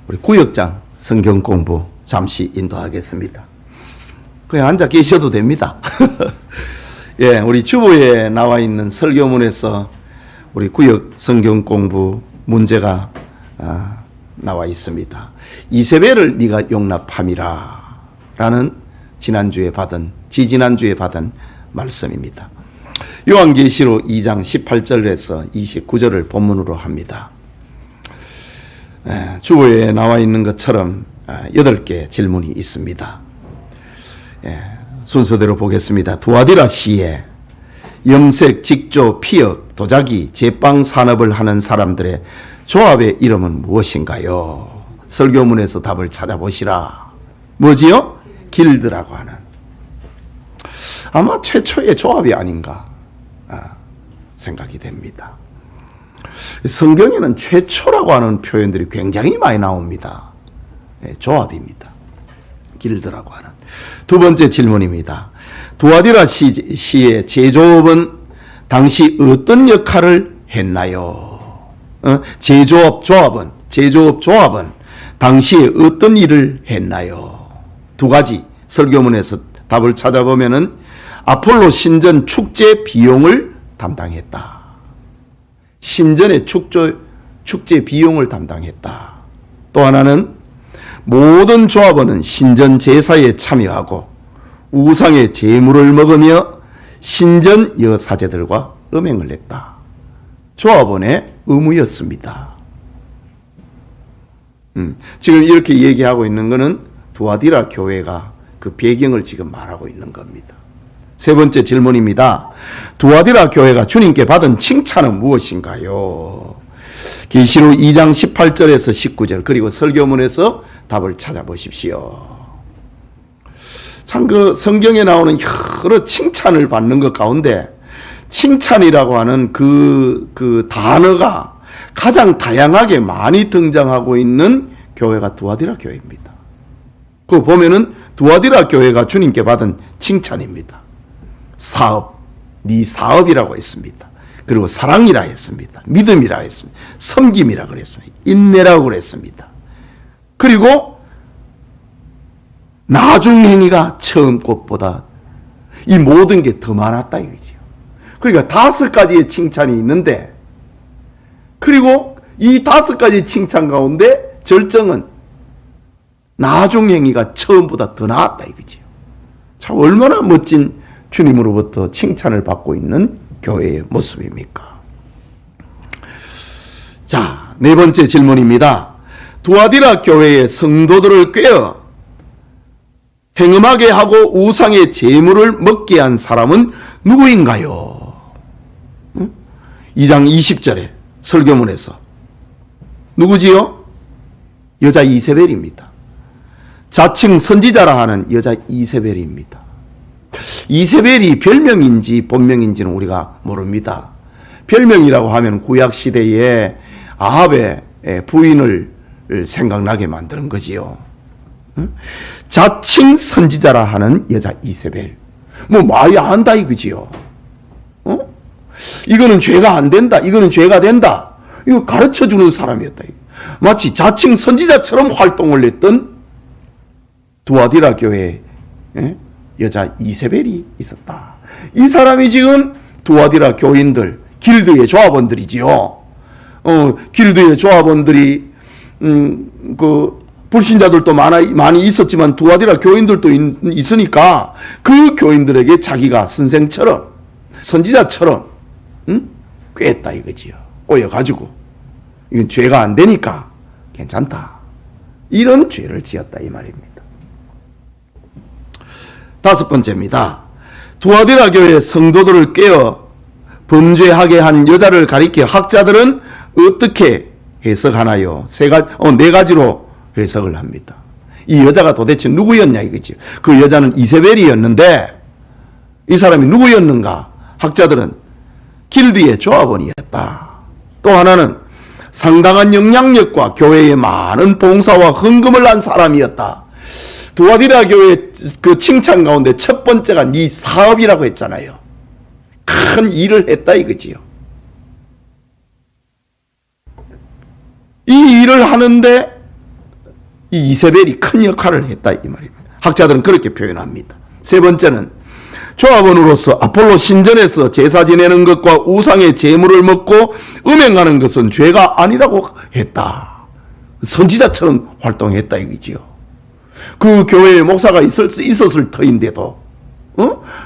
우리 구역장 성경 공부 잠시 인도하겠습니다. 그냥 앉아 계셔도 됩니다. 예, 우리 주보에 나와 있는 설교문에서 우리 구역 성경 공부 문제가 나와 있습니다. 이세벨을 네가 용납함이라 라는 지지난주에 받은 말씀입니다. 요한계시록 2장 18절에서 29절을 본문으로 합니다. 주보에 나와 있는 것처럼 8개 질문이 있습니다. 순서대로 보겠습니다. 두아디라 시에 염색, 직조, 피역, 도자기, 제빵 산업을 하는 사람들의 조합의 이름은 무엇인가요? 설교문에서 답을 찾아보시라. 뭐지요? 길드라고 하는. 아마 최초의 조합이 아닌가 생각이 됩니다. 성경에는 최초라고 하는 표현들이 굉장히 많이 나옵니다. 조합입니다. 길드라고 하는. 두 번째 질문입니다. 두아디라 시의 제조업은 당시 어떤 역할을 했나요? 제조업 조합은 당시에 어떤 일을 했나요? 두 가지 설교문에서 답을 찾아보면은 아폴로 신전 축제 비용을 담당했다. 신전의 축제 비용을 담당했다. 또 하나는 모든 조합원은 신전 제사에 참여하고 우상의 제물을 먹으며 신전 여사제들과 음행을 했다. 조합원의 의무였습니다. 지금 이렇게 얘기하고 있는 것은 두아디라 교회가 그 배경을 지금 말하고 있는 겁니다. 세 번째 질문입니다. 두아디라 교회가 주님께 받은 칭찬은 무엇인가요? 계시록 2장 18절에서 19절 그리고 설교문에서 답을 찾아보십시오. 참 그 성경에 나오는 여러 칭찬을 받는 것 가운데 칭찬이라고 하는 그 단어가 가장 다양하게 많이 등장하고 있는 교회가 두아디라 교회입니다. 그거 보면은 두아디라 교회가 주님께 받은 칭찬입니다. 사업, 네 사업이라고 했습니다. 그리고 사랑이라 했습니다. 믿음이라 했습니다. 섬김이라 그랬습니다. 인내라고 그랬습니다. 그리고 나중 행위가 처음 것보다 이 모든 게 더 많았다 이거지요. 그러니까 5가지의 칭찬이 있는데 그리고 이 5가지 칭찬 가운데 절정은 나중 행위가 처음보다 더 나았다 이거지요. 참 얼마나 멋진 주님으로부터 칭찬을 받고 있는 교회의 모습입니까? 자, 네 번째 질문입니다. 두아디라 교회의 성도들을 꿰어 행음하게 하고 우상의 제물을 먹게 한 사람은 누구인가요? 2장 20절에 설교문에서 누구지요? 여자 이세벨입니다. 자칭 선지자라 하는 여자 이세벨입니다. 이세벨이 별명인지 본명인지는 우리가 모릅니다. 별명이라고 하면 구약시대에 아합의 부인을 생각나게 만드는 거지요. 자칭 선지자라 하는 여자 이세벨. 뭐 많이 안다 이거지요. 이거는 죄가 안 된다. 이거는 죄가 된다. 이거 가르쳐주는 사람이었다. 마치 자칭 선지자처럼 활동을 했던 두아디라 교회에 여자 이세벨이 있었다. 이 사람이 지금 두아디라 교인들, 길드의 조합원들이지요. 길드의 조합원들이 그 불신자들도 많이 있었지만 두아디라 교인들도 있으니까 그 교인들에게 자기가 선생처럼 선지자처럼 꿰었다 이거지요. 꼬여가지고 이건 죄가 안 되니까 괜찮다. 이런 죄를 지었다 이 말입니다. 5번째입니다. 두아디라 교회 성도들을 깨어 범죄하게 한 여자를 가리켜 학자들은 어떻게 해석하나요? 4가지로 해석을 합니다. 이 여자가 도대체 누구였냐 이거죠. 그 여자는 이세벨이었는데 이 사람이 누구였는가? 학자들은 길드의 조합원이었다. 또 하나는 상당한 영향력과 교회에 많은 봉사와 헌금을 한 사람이었다. 두아디라 교회 그 칭찬 가운데 첫 번째가 네 사업이라고 했잖아요. 큰 일을 했다 이거지요. 이 일을 하는데 이 이세벨이 큰 역할을 했다 이 말입니다. 학자들은 그렇게 표현합니다. 세 번째는 조합원으로서 아폴로 신전에서 제사 지내는 것과 우상의 제물을 먹고 음행하는 것은 죄가 아니라고 했다. 선지자처럼 활동했다 이거지요. 그 교회에 목사가 있었을 터인데도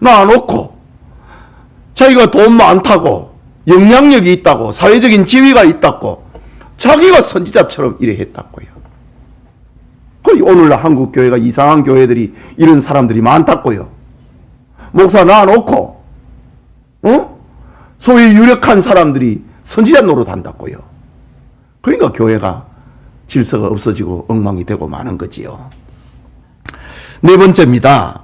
놔놓고 자기가 돈 많다고 영향력이 있다고 사회적인 지위가 있다고 자기가 선지자처럼 이래 했다고요. 오늘날 한국 교회가 이상한 교회들이 이런 사람들이 많다고요. 목사 놔놓고 소위 유력한 사람들이 선지자 노릇한다고요. 그러니까 교회가 질서가 없어지고 엉망이 되고 마는 거지요. 네 번째입니다.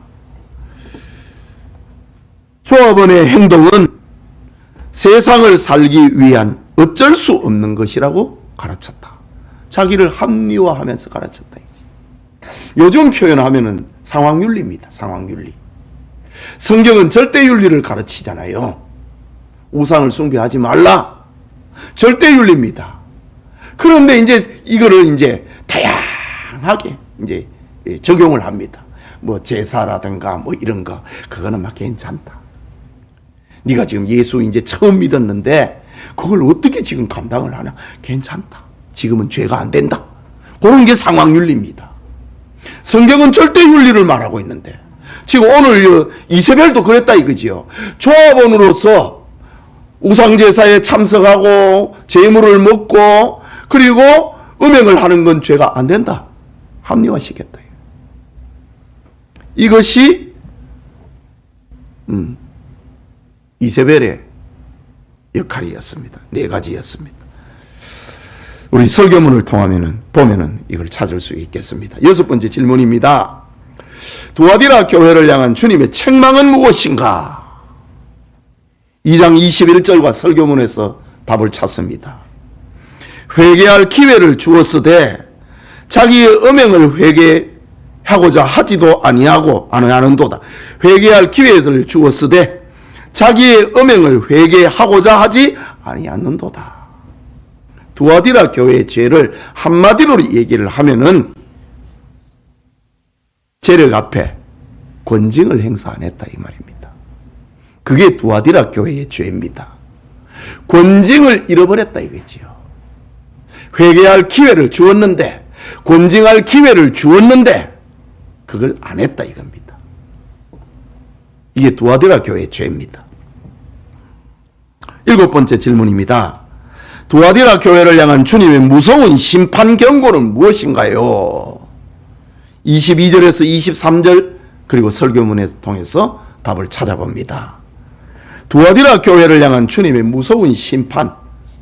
조합원의 행동은 세상을 살기 위한 어쩔 수 없는 것이라고 가르쳤다. 자기를 합리화하면서 가르쳤다. 요즘 표현하면은 상황윤리입니다. 상황윤리. 성경은 절대윤리를 가르치잖아요. 우상을 숭배하지 말라. 절대윤리입니다. 그런데 이제 이거를 이제 다양하게 이제 적용을 합니다. 뭐 제사라든가 뭐 이런 거 그거는 막 괜찮다. 네가 지금 예수 이제 처음 믿었는데 그걸 어떻게 지금 감당을 하냐? 괜찮다. 지금은 죄가 안 된다. 그런 게 상황윤리입니다. 성경은 절대윤리를 말하고 있는데 지금 오늘 이세벨도 그랬다 이거지요. 조합원으로서 우상제사에 참석하고 제물을 먹고 그리고 음행을 하는 건 죄가 안 된다. 합리화시켰다. 이것이 이세벨의 역할이었습니다. 네 가지였습니다. 우리 설교문을 보면은 이걸 찾을 수 있겠습니다. 여섯 번째 질문입니다. 두아디라 교회를 향한 주님의 책망은 무엇인가? 2장 21절과 설교문에서 답을 찾습니다. 회개할 기회를 주었으되 자기의 음행을 회개하고자 하지도 아니하고 아니하는도다. 회개할 기회를 주었으되 자기의 음행을 회개하고자 하지 아니하는도다. 두아디라 교회의 죄를 한마디로 얘기를 하면은 재력 앞에 권징을 행사 안 했다 이 말입니다. 그게 두아디라 교회의 죄입니다. 권징을 잃어버렸다 이거지요. 회개할 기회를 주었는데 권징할 기회를 주었는데 그걸 안 했다 이겁니다. 이게 두아디라 교회의 죄입니다. 일곱 번째 질문입니다. 두아디라 교회를 향한 주님의 무서운 심판 경고는 무엇인가요? 22절에서 23절 그리고 설교문을 통해서 답을 찾아봅니다. 두아디라 교회를 향한 주님의 무서운 심판.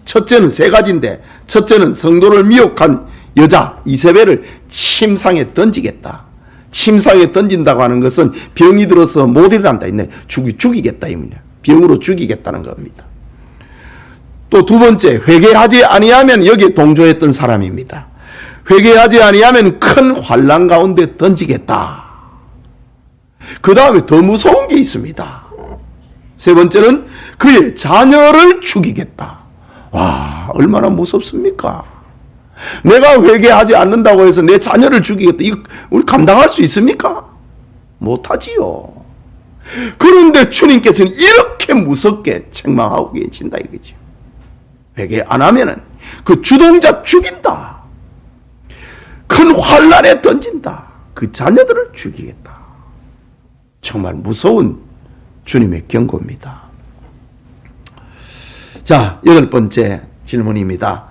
첫째는 세 가지인데 첫째는 성도를 미혹한 여자 이세벨을 침상에 던지겠다. 침상에 던진다고 하는 것은 병이 들어서 못 일어난다. 죽이겠다. 병으로 죽이겠다는 겁니다. 또 두 번째, 회개하지 아니하면 여기에 동조했던 사람입니다. 회개하지 아니하면 큰 환난 가운데 던지겠다. 그 다음에 더 무서운 게 있습니다. 세 번째는 그의 자녀를 죽이겠다. 와, 얼마나 무섭습니까? 내가 회개하지 않는다고 해서 내 자녀를 죽이겠다. 이거 우리 감당할 수 있습니까? 못하지요. 그런데 주님께서는 이렇게 무섭게 책망하고 계신다 이거죠. 회개 안 하면은 그 주동자 죽인다. 큰 환난에 던진다. 그 자녀들을 죽이겠다. 정말 무서운 주님의 경고입니다. 자, 여덟 번째 질문입니다.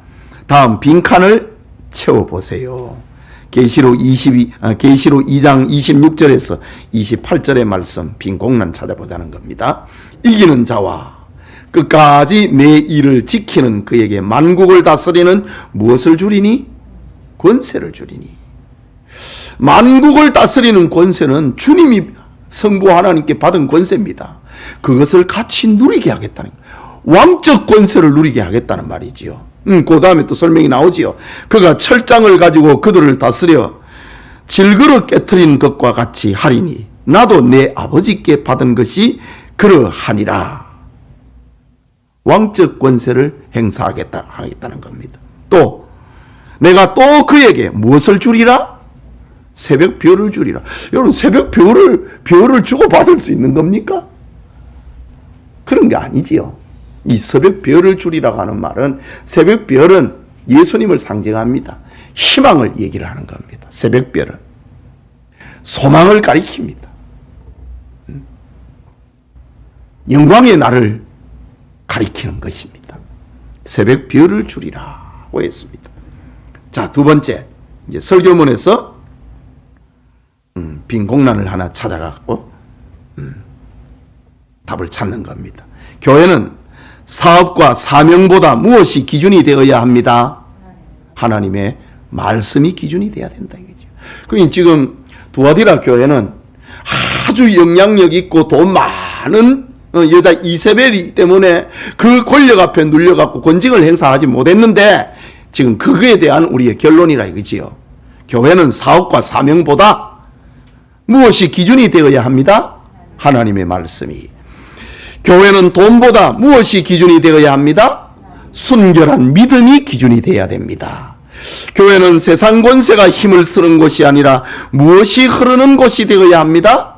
다음 빈칸을 채워보세요. 계시록 2장 26절에서 28절의 말씀 빈 공란 찾아보자는 겁니다. 이기는 자와 끝까지 내 일을 지키는 그에게 만국을 다스리는 무엇을 주리니? 권세를 주리니. 만국을 다스리는 권세는 주님이 성부 하나님께 받은 권세입니다. 그것을 같이 누리게 하겠다는 거예요. 왕적 권세를 누리게 하겠다는 말이지요. 그 다음에 또 설명이 나오지요. 그가 철장을 가지고 그들을 다스려 질그릇 깨트린 것과 같이 하리니 나도 내 아버지께 받은 것이 그러하니라. 왕적 권세를 행사하겠다는 겁니다. 또 내가 또 그에게 무엇을 주리라? 새벽 별을 주리라. 여러분, 새벽 별을 주고 받을 수 있는 겁니까? 그런 게 아니지요. 이 새벽 별을 주리라고 하는 말은, 새벽 별은 예수님을 상징합니다. 희망을 얘기를 하는 겁니다. 새벽 별은 소망을 가리킵니다. 영광의 날을 가리키는 것입니다. 새벽 별을 주리라고 했습니다. 자, 두 번째, 이제 설교문에서 빈 공란을 하나 찾아갖고 답을 찾는 겁니다. 교회는 사업과 사명보다 무엇이 기준이 되어야 합니다? 하나님의 말씀이 기준이 되어야 된다 이거죠. 그러니까 지금 두아디라 교회는 아주 영향력 있고 돈 많은 여자 이세벨이기 때문에 그 권력 앞에 눌려갖고 권징을 행사하지 못했는데, 지금 그거에 대한 우리의 결론이라 이거지요. 교회는 사업과 사명보다 무엇이 기준이 되어야 합니다? 하나님의 말씀이. 교회는 돈보다 무엇이 기준이 되어야 합니다? 순결한 믿음이 기준이 되어야 됩니다. 교회는 세상 권세가 힘을 쓰는 곳이 아니라 무엇이 흐르는 곳이 되어야 합니다?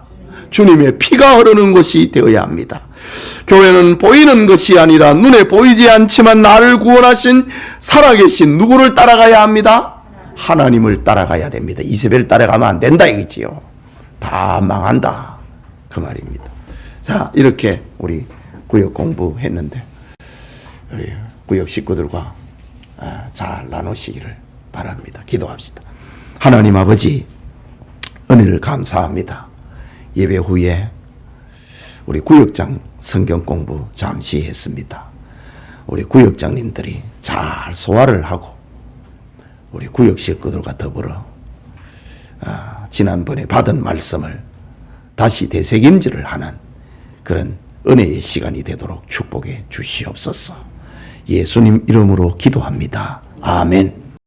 주님의 피가 흐르는 곳이 되어야 합니다. 교회는 보이는 것이 아니라 눈에 보이지 않지만 나를 구원하신 살아계신 누구를 따라가야 합니다? 하나님을 따라가야 됩니다. 이세벨 따라가면 안 된다 이거지요. 다 망한다 그 말입니다. 자, 이렇게 우리 구역 공부했는데 우리 구역 식구들과 잘 나누시기를 바랍니다. 기도합시다. 하나님 아버지, 은혜를 감사합니다. 예배 후에 우리 구역장 성경 공부 잠시 했습니다. 우리 구역장님들이 잘 소화를 하고 우리 구역 식구들과 더불어 지난번에 받은 말씀을 다시 되새김질을 하는 그런 은혜의 시간이 되도록 축복해 주시옵소서. 예수님 이름으로 기도합니다. 아멘.